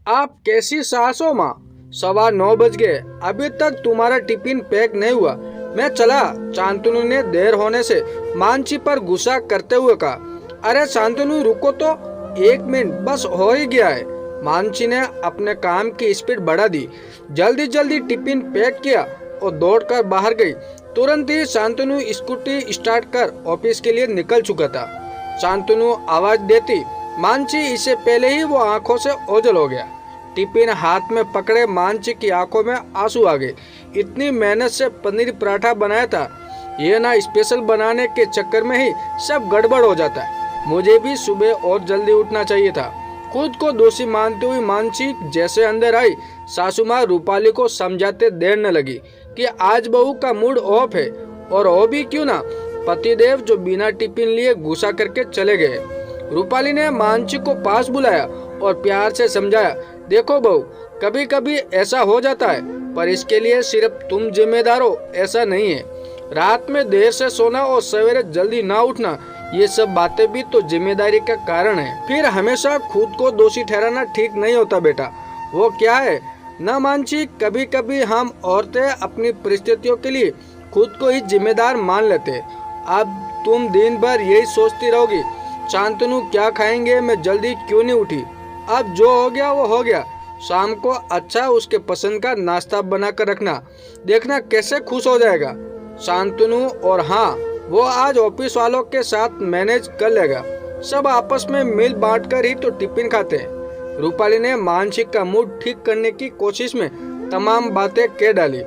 आप कैसी सास हो माँ? 9:15 बज गए, अभी तक तुम्हारा टिफिन पैक नहीं हुआ। मैं चला। शांतनु ने देर होने से मानसी पर गुस्सा करते हुए कहा। अरे शांतनु रुको तो, 1 मिनट बस हो ही गया है। मानसी ने अपने काम की स्पीड बढ़ा दी, जल्दी जल्दी टिफिन पैक किया और दौड़कर बाहर गई। तुरंत ही शांतनु स्कूटी स्टार्ट कर ऑफिस के लिए निकल चुका था। शांतनु आवाज देती मानसी इससे पहले ही वो आंखों से ओझल हो गया। टिफिन हाथ में पकड़े मानसी की आंखों में आंसू आ गए। इतनी मेहनत से पनीर पराठा बनाया था, ये ना स्पेशल बनाने के चक्कर में ही सब गड़बड़ हो जाता है। मुझे भी सुबह और जल्दी उठना चाहिए था। खुद को दोषी मानती हुई मानसी जैसे अंदर आई, सासू माँ रूपाली को समझाते देर न लगी कि आज बहू का मूड ऑफ है। और वो भी क्यों ना, पतिदेव जो बिना टिफिन लिए गुस्सा करके चले गए। रूपाली ने मानसी को पास बुलाया और प्यार से समझाया, देखो बहू, कभी कभी ऐसा हो जाता है, पर इसके लिए सिर्फ तुम जिम्मेदार हो ऐसा नहीं है। रात में देर से सोना और सवेरे जल्दी ना उठना, ये सब बातें भी तो जिम्मेदारी का कारण है। फिर हमेशा खुद को दोषी ठहराना ठीक नहीं होता बेटा। वो क्या है न मानसी, कभी कभी हम औरतें अपनी परिस्थितियों के लिए खुद को ही जिम्मेदार मान लेते। अब तुम दिन भर यही सोचती रहोगी, शांतनु क्या खाएंगे, मैं जल्दी क्यों नहीं उठी। अब जो हो गया वो हो गया। शाम को अच्छा उसके पसंद का नाश्ता बनाकर रखना, देखना कैसे खुश हो जाएगा शांतनु। और हाँ, वो आज ऑफिस वालों के साथ मैनेज कर लेगा। सब आपस में मिल बांट कर ही तो टिफिन खाते हैं। रूपाली ने मानसिक का मूड ठीक करने की कोशिश में तमाम बातें कह डाली।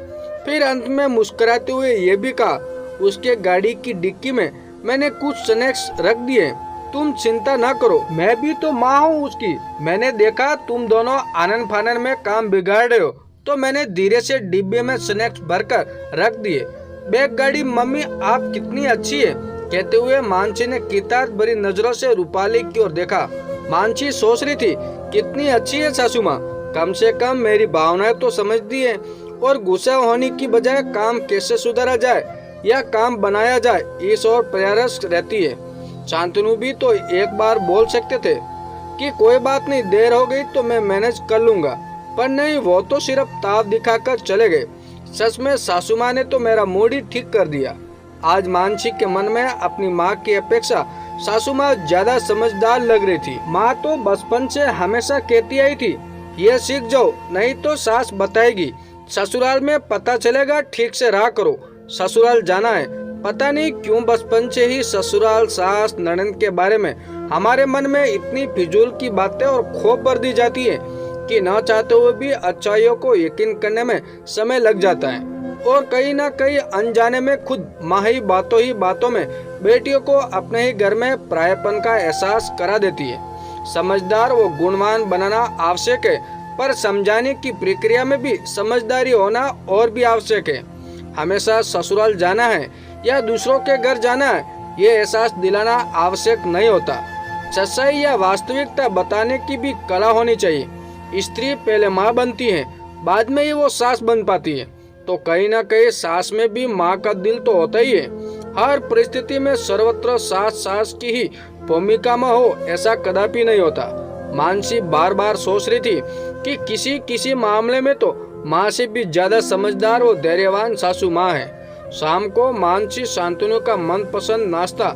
फिर अंत में मुस्कुराते हुए ये भी कहा, उसके गाड़ी की डिक्की में मैंने कुछ स्नैक्स रख दिए, तुम चिंता ना करो, मैं भी तो माँ हूँ उसकी। मैंने देखा तुम दोनों आनन फानन में काम बिगाड़ रहे हो, तो मैंने धीरे से डिब्बे में स्नैक्स भरकर रख दिए। बैग गाड़ी मम्मी आप कितनी अच्छी है, कहते हुए मानसी ने किताब भरी नजरों से रूपाली की ओर देखा। मानसी सोच रही थी, कितनी अच्छी है सासू माँ, कम से कम मेरी भावनाएं तो समझती है और गुस्सा होने की बजाय काम कैसे सुधारा जाए या काम बनाया जाए, इस ओर प्रयास रहती है। शांतनु भी तो एक बार बोल सकते थे कि कोई बात नहीं, देर हो गई तो मैं मैनेज कर लूंगा, पर नहीं, वो तो सिर्फ ताव दिखाकर चले गए। सच में सासू माँ ने तो मेरा मूड ही ठीक कर दिया। आज मानसी के मन में अपनी माँ की अपेक्षा सासू माँ ज्यादा समझदार लग रही थी। माँ तो बचपन से हमेशा कहती आई थी, ये सीख जाओ नहीं तो सास बताएगी, ससुराल में पता चलेगा, ठीक से रहा करो, ससुराल जाना है। पता नहीं क्यों बचपन से ही ससुराल, सास, ननद के बारे में हमारे मन में इतनी फिजूल की बातें और खौफ भर दी जाती है कि न चाहते हुए भी अच्छाइयों को यकीन करने में समय लग जाता है। और कहीं ना कहीं अनजाने में खुद माँ ही बातों में बेटियों को अपने ही घर में परायापन का एहसास करा देती है। समझदार व गुणवान बनाना आवश्यक है, पर समझाने की प्रक्रिया में भी समझदारी होना और भी आवश्यक है। हमेशा ससुराल जाना है या दूसरों के घर जाना है, ये एहसास दिलाना आवश्यक नहीं होता। सच्चाई या वास्तविकता बताने की भी कला होनी चाहिए। स्त्री पहले माँ बनती है, बाद में ही वो सास बन पाती है, तो कहीं ना कहीं सास में भी माँ का दिल तो होता ही है। हर परिस्थिति में सर्वत्र सास की ही भूमिका में हो, ऐसा कदापि नहीं होता। मानसी बार बार सोच रही थी कि किसी मामले में तो माँ से भी ज्यादा समझदार और धैर्यवान सासू माँ है। शाम को मानसी शांतनु का मनपसंद नाश्ता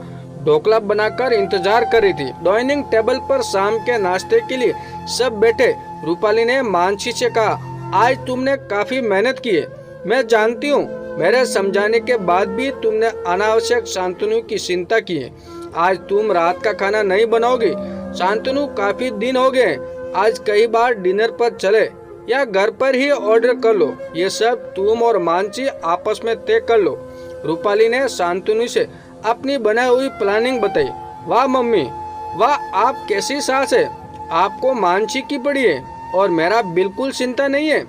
ढोकला बनाकर इंतजार कर रही थी। डाइनिंग टेबल पर शाम के नाश्ते के लिए सब बैठे। रूपाली ने मानसी से कहा, आज तुमने काफी मेहनत की है, मैं जानती हूँ, मेरे समझाने के बाद भी तुमने अनावश्यक शांतनु की चिंता की है। आज तुम रात का खाना नहीं बनाओगी, शांतनु काफी दिन हो गए, आज कई बार डिनर पर चले या घर पर ही ऑर्डर कर लो, ये सब तुम और मानसी आपस में तय कर लो। रूपाली ने शांतनु से अपनी बनाई हुई प्लानिंग बताई। वाह मम्मी वाह, आप कैसी सास है, आपको मानसी की पड़ी है और मेरा बिल्कुल चिंता नहीं है।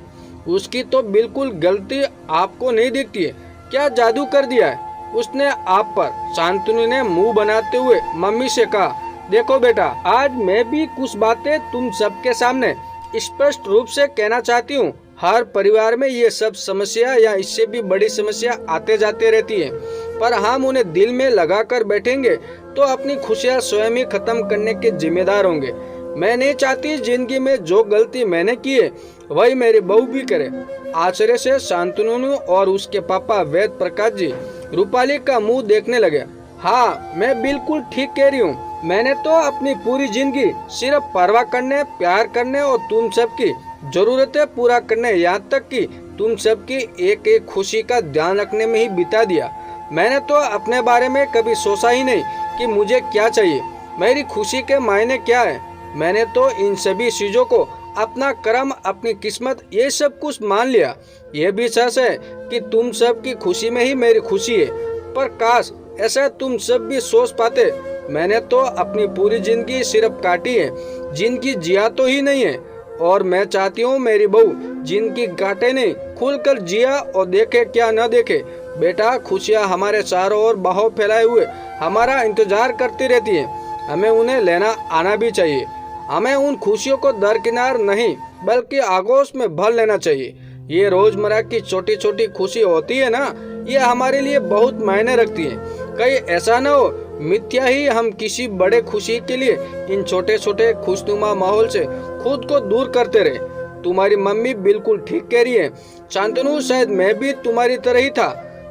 उसकी तो बिल्कुल गलती आपको नहीं दिखती है, क्या जादू कर दिया है उसने आप पर। शांतनु ने मुंह बनाते हुए मम्मी से कहा, देखो बेटा, आज मैं भी कुछ बातें तुम सबके सामने स्पष्ट रूप से कहना चाहती हूँ। हर परिवार में ये सब समस्या या इससे भी बड़ी समस्या आते जाते रहती है, पर हम उन्हें दिल में लगा कर बैठेंगे तो अपनी खुशियाँ स्वयं ही खत्म करने के जिम्मेदार होंगे। मैं नहीं चाहती जिंदगी में जो गलती मैंने की है वही मेरी बहू भी करे। आश्चर्य से शांतनु और उसके पापा वेद प्रकाश जी रूपाली का मुंह देखने लगे। हाँ, मैं बिल्कुल ठीक कह रही हूँ। मैंने तो अपनी पूरी जिंदगी सिर्फ परवाह करने, प्यार करने और तुम सबकी जरूरतें पूरा करने, यहाँ तक कि तुम सबकी एक एक खुशी का ध्यान रखने में ही बिता दिया। मैंने तो अपने बारे में कभी सोचा ही नहीं कि मुझे क्या चाहिए, मेरी खुशी के मायने क्या है। मैंने तो इन सभी चीजों को अपना कर्म, अपनी किस्मत, ये सब कुछ मान लिया। ये भी सच है कि तुम सब की खुशी में ही मेरी खुशी है, पर काश ऐसा तुम सब भी सोच पाते। मैंने तो अपनी पूरी जिंदगी सिर्फ काटी है, जिंदगी जिया तो ही नहीं है। और मैं चाहती हूँ मेरी बहू जिंदगी काटे नहीं, खुलकर जिया और देखे क्या न देखे। बेटा, खुशियाँ हमारे चारों ओर बाहों फैलाए हुए हमारा इंतजार करती रहती है। हमें उन्हें लेना आना भी चाहिए। हमें उन खुशियों को दरकिनार नहीं बल्कि आगोश में भर लेना चाहिए। ये रोजमर्रा की छोटी छोटी खुशी होती है ना, ये हमारे लिए बहुत मायने रखती है। कहीं ऐसा न हो मिथ्या ही हम किसी बड़े खुशी के लिए इन छोटे छोटे खुशनुमा माहौल से खुद को दूर करते रहे। तुम्हारी मम्मी बिल्कुल ठीक कह रही है शांतनु, शायद मैं भी तुम्हारी तरह ही था।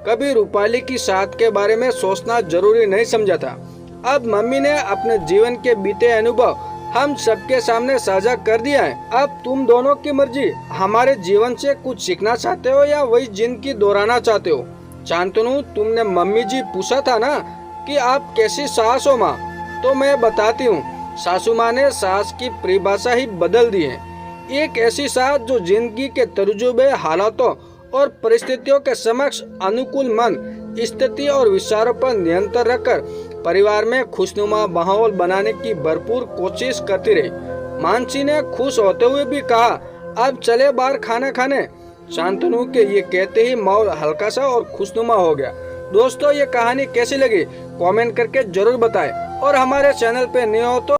कभी रूपाली की साथ के बारे में सोचना जरूरी नहीं समझा था। अब मम्मी ने अपने जीवन के बीते अनुभव हम सबके सामने साझा कर दिया है। अब तुम दोनों की मर्जी, हमारे जीवन से कुछ सीखना चाहते हो या वही जिंदगी दोहराना चाहते हो। शांतनु, तुमने मम्मी जी पूछा था ना कि आप कैसी सास हो माँ, तो मैं बताती हूँ। सासू माँ ने सास की परिभाषा ही बदल दी है। एक ऐसी सास जो जिंदगी के तजुर्बे, हालातों और परिस्थितियों के समक्ष अनुकूल मन, स्थिति और विचारों पर नियंत्रण रखकर परिवार में खुशनुमा माहौल बनाने की भरपूर कोशिश करती रही। मानसी ने खुश होते हुए भी कहा, अब चले बाहर खाना खाने। शांतनु के ये कहते ही माहौल हल्का सा और खुशनुमा हो गया। दोस्तों, ये कहानी कैसी लगी कमेंट करके जरूर बताएं और हमारे चैनल पे नए हो तो